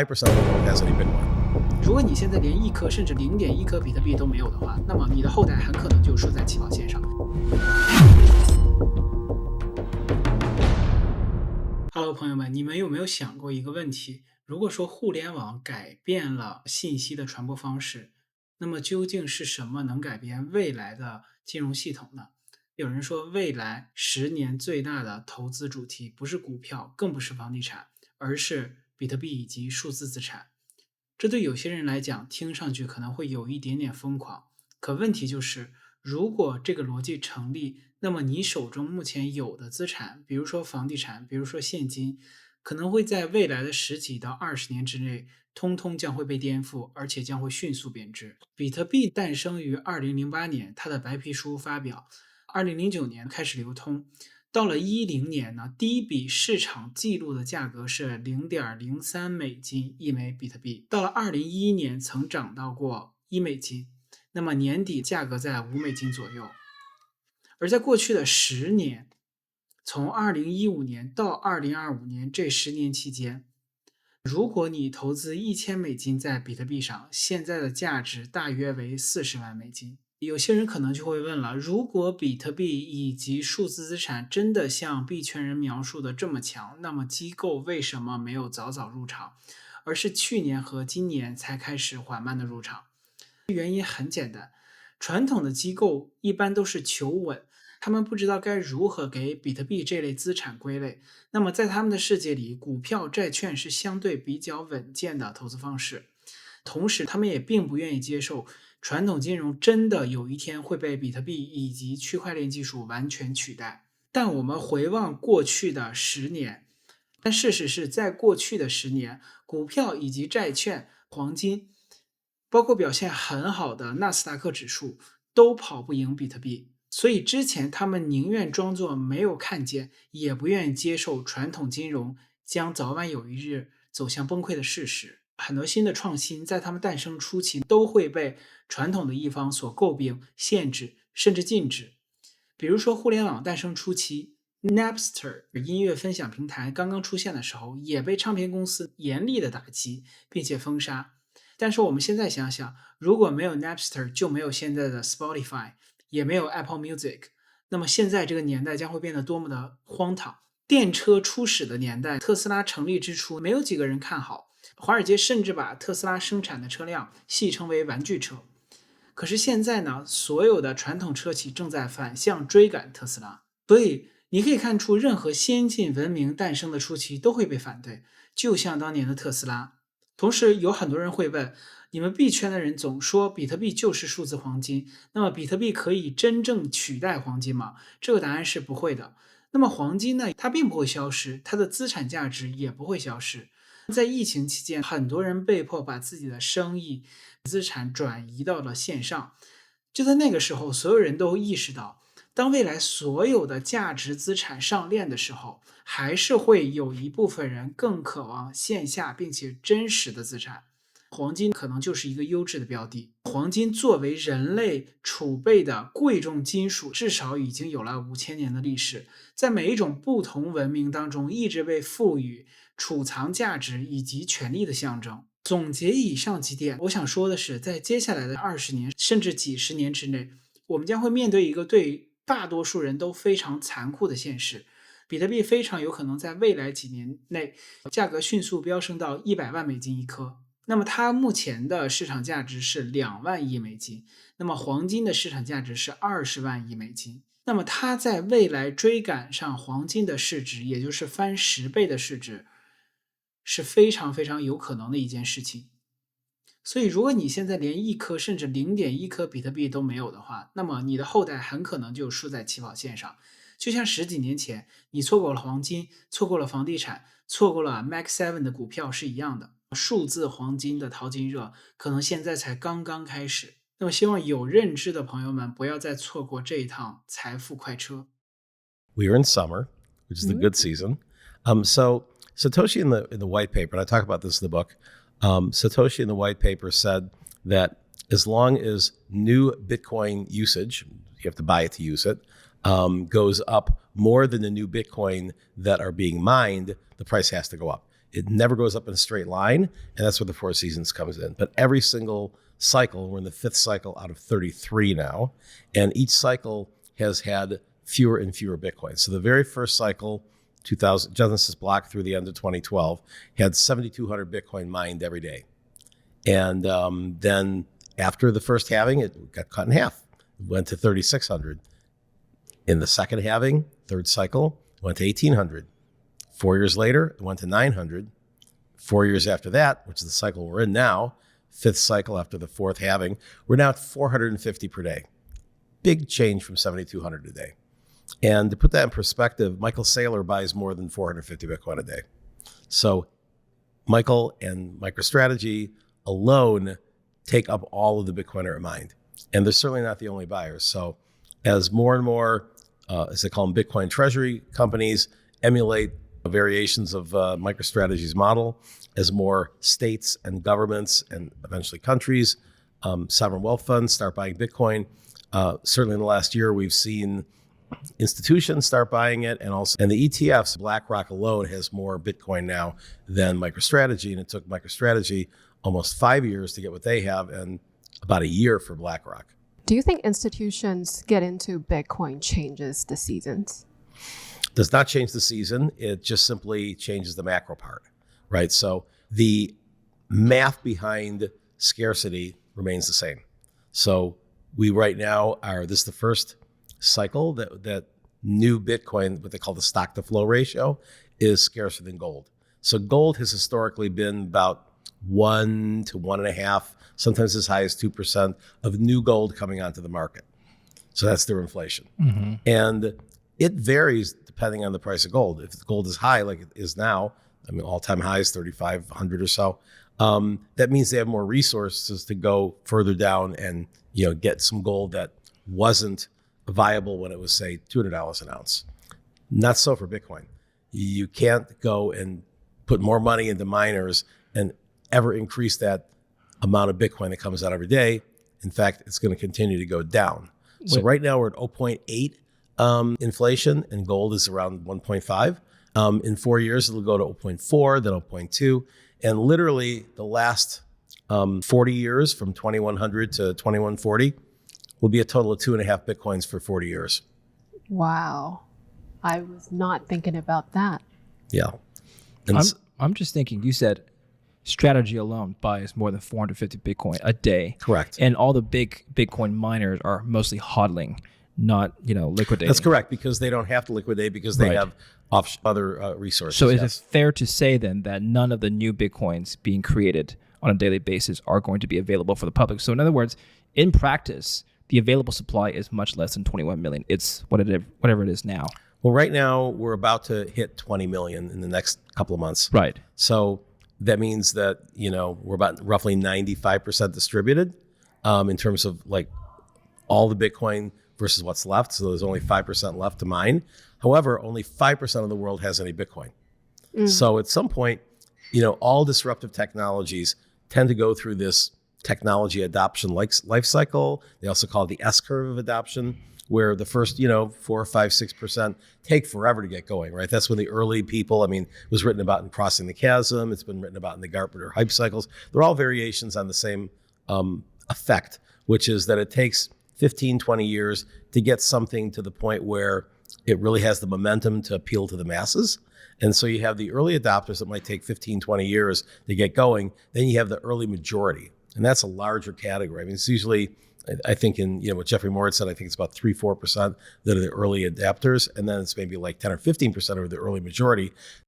5% of the world has any Bitcoin. 如果你现在连1颗甚至0.1颗比特币都没有的话，那么你的后代很可能就输在起跑线上。Hello， 朋友们，你们有没有想过一个问题？如果说互联网改变了信息的传播方式，那么究竟是什么能改变未来的金融系统呢？有人说，未来10年最大的投资主题不是股票，更不是房地产，而是比特币以及数字资产。这对有些人来讲，听上去可能会有一点点疯狂。可问题就是，如果这个逻辑成立，那么你手中目前有的资产，比如说房地产，比如说现金，可能会在未来的10几到20年之内，通通将会被颠覆，而且将会迅速贬值。比特币诞生于2008年，它的白皮书发表，2009年开始流通。到了10年呢，第一笔市场记录的价格是0.03美金一枚比特币，到了2011年曾涨到过1美金，那么年底价格在5美金左右。而在过去的10年，从2015年到2025年这10年期间，如果你投资1000美金在比特币上，现在的价值大约为40万美金。有些人可能就会问了，如果比特币以及数字资产真的像币圈人描述的这么强，那么机构为什么没有早早入场，而是去年和今年才开始缓慢的入场？原因很简单，传统的机构一般都是求稳，他们不知道该如何给比特币这类资产归类。那么在他们的世界里，股票、债券是相对比较稳健的投资方式。同时，他们也并不愿意接受传统金融真的有一天会被比特币以及区块链技术完全取代。但我们回望过去的10年，但事实是在过去的10年，股票以及债券、黄金，包括表现很好的纳斯达克指数，都跑不赢比特币。所以之前他们宁愿装作没有看见，也不愿意接受传统金融将早晚有一日走向崩溃的事实。很多新的创新在他们诞生初期都会被传统的一方所诟病、限制甚至禁止。比如说互联网诞生初期， Napster 音乐分享平台刚刚出现的时候，也被唱片公司严厉的打击并且封杀。但是我们现在想想，如果没有 Napster， 就没有现在的 Spotify， 也没有 Apple Music， 那么现在这个年代将会变得多么的荒唐。电车初始的年代，特斯拉成立之初，没有几个人看好，华尔街甚至把特斯拉生产的车辆戏称为玩具车。可是现在呢，所有的传统车企正在反向追赶特斯拉。所以你可以看出，任何先进文明诞生的初期都会被反对，就像当年的特斯拉。同时有很多人会问，你们币圈的人总说比特币就是数字黄金，那么比特币可以真正取代黄金吗？这个答案是不会的。那么黄金呢，它并不会消失，它的资产价值也不会消失。在疫情期间，很多人被迫把自己的生意、资产转移到了线上。就在那个时候，所有人都意识到，当未来所有的价值资产上链的时候，还是会有一部分人更渴望线下并且真实的资产。黄金可能就是一个优质的标的。黄金作为人类储备的贵重金属，至少已经有了5000年的历史，在每一种不同文明当中一直被赋予储藏价值以及权力的象征。总结以上几点，我想说的是，在接下来的20年甚至几十年之内，我们将会面对一个对大多数人都非常残酷的现实。比特币非常有可能在未来几年内价格迅速飙升到100万美金一颗。那么它目前的市场价值是2万亿美金，那么黄金的市场价值是20万亿美金。那么它在未来追赶上黄金的市值，也就是翻10倍的市值，是非常非常有可能的一件事情。所以如果你现在连1颗甚至0.1颗比特币都没有的话，那么你的后代很可能就输在起跑线上。就像10几年前你错过了黄金，错过了房地产，错过了 Max 7的股票是一样的。数字黄金的淘金热可能现在才刚刚开始。那么希望有认知的朋友们不要再错过这一趟财富快车。 We are in summer, which is the good season. So Satoshi in the white paper, and I talk about this in the book, Satoshi in the white paper said that as long as new Bitcoin usage, you have to buy it to use it, goes up more than the new Bitcoin that are being mined, the price has to go up. It never goes up in a straight line, and that's where the Four Seasons comes in. But every single cycle, we're in the 5th cycle out of 33 now, and each cycle has had fewer and fewer Bitcoins. So the very first cycle, Genesis block through the end of 2012, had 7,200 Bitcoin mined every day. And then after the first halving, it got cut in half. It went to 3,600. In the second halving, third cycle, it went to 1,800. 4 years later, it went to 900. 4 years after that, which is the cycle we're in now, 5th cycle after the 4th halving, we're now at 450 per day. Big change from 7,200 a day. And to put that in perspective, Michael Saylor buys more than 450 Bitcoin a day. So Michael and MicroStrategy alone take up all of the Bitcoin are mined. And they're certainly not the only buyers. So as more and more, as they call them, Bitcoin treasury companies emulate variations of MicroStrategy's model, as more states and governments and eventually countries, sovereign wealth funds start buying Bitcoin. Certainly in the last year, we've seen institutions start buying it, and the ETFs, BlackRock alone has more Bitcoin now than MicroStrategy, and it took MicroStrategy almost 5 years to get what they have, and about a year for BlackRock. Do you think institutions get into Bitcoin changes the seasons? Does not change the season. It just simply changes the macro part, right? So the math behind scarcity remains the same. So we right now this is the first cycle that new Bitcoin, what they call the stock to flow ratio, is scarcer than gold. So gold has historically been about 1 to 1.5, sometimes as high as 2% of new gold coming onto the market. So that's their inflation. Mm-hmm. And it varies depending on the price of gold. If gold is high, like it is now, I mean, all-time high is 3,500 or so, that means they have more resources to go further down and, get some gold that wasn't viable when it was, say, $200 an ounce. Not so for Bitcoin. You can't go and put more money into miners and ever increase that amount of Bitcoin that comes out every day. In fact, it's going to continue to go down. So right now we're at 0.8 inflation, and gold is around 1.5. In 4 years, it'll go to 0.4, then 0.2. And literally the last 40 years, from 2100 to 2140, will be a total of 2.5 Bitcoins for 40 years. Wow. I was not thinking about that. Yeah. I'm just thinking, you said Strategy alone buys more than 450 Bitcoin a day. Correct. And all the big Bitcoin miners are mostly hodling, not liquidating. That's correct, because they don't have to liquidate because they have other resources. So is it fair to say then that none of the new Bitcoins being created on a daily basis are going to be available for the public? So in other words, in practice, the available supply is much less than 21 million. It's whatever it is now. Well, right now we're about to hit 20 million in the next couple of months. Right. So that means that, we're about roughly 95% distributed in terms of like all the Bitcoin versus what's left. So there's only 5% left to mine. However, only 5% of the world has any Bitcoin. So at some point, all disruptive technologies tend to go through this technology adoption life cycle. They also call it the S curve of adoption, where the first, 4, 5, 6% take forever to get going, right? That's when the early people, it was written about in Crossing the Chasm. It's been written about in the Gartner hype cycles. They're all variations on the same effect, which is that it takes 15, 20 years to get something to the point where it really has the momentum to appeal to the masses. And so you have the early adopters that might take 15, 20 years to get going. Then you have the early majority. And that's a larger category. It's usually, I think in, what Jeffrey Moore said, I think it's about 3-4% that are the early adapters. And then it's maybe like 10 or 15% are the early majority.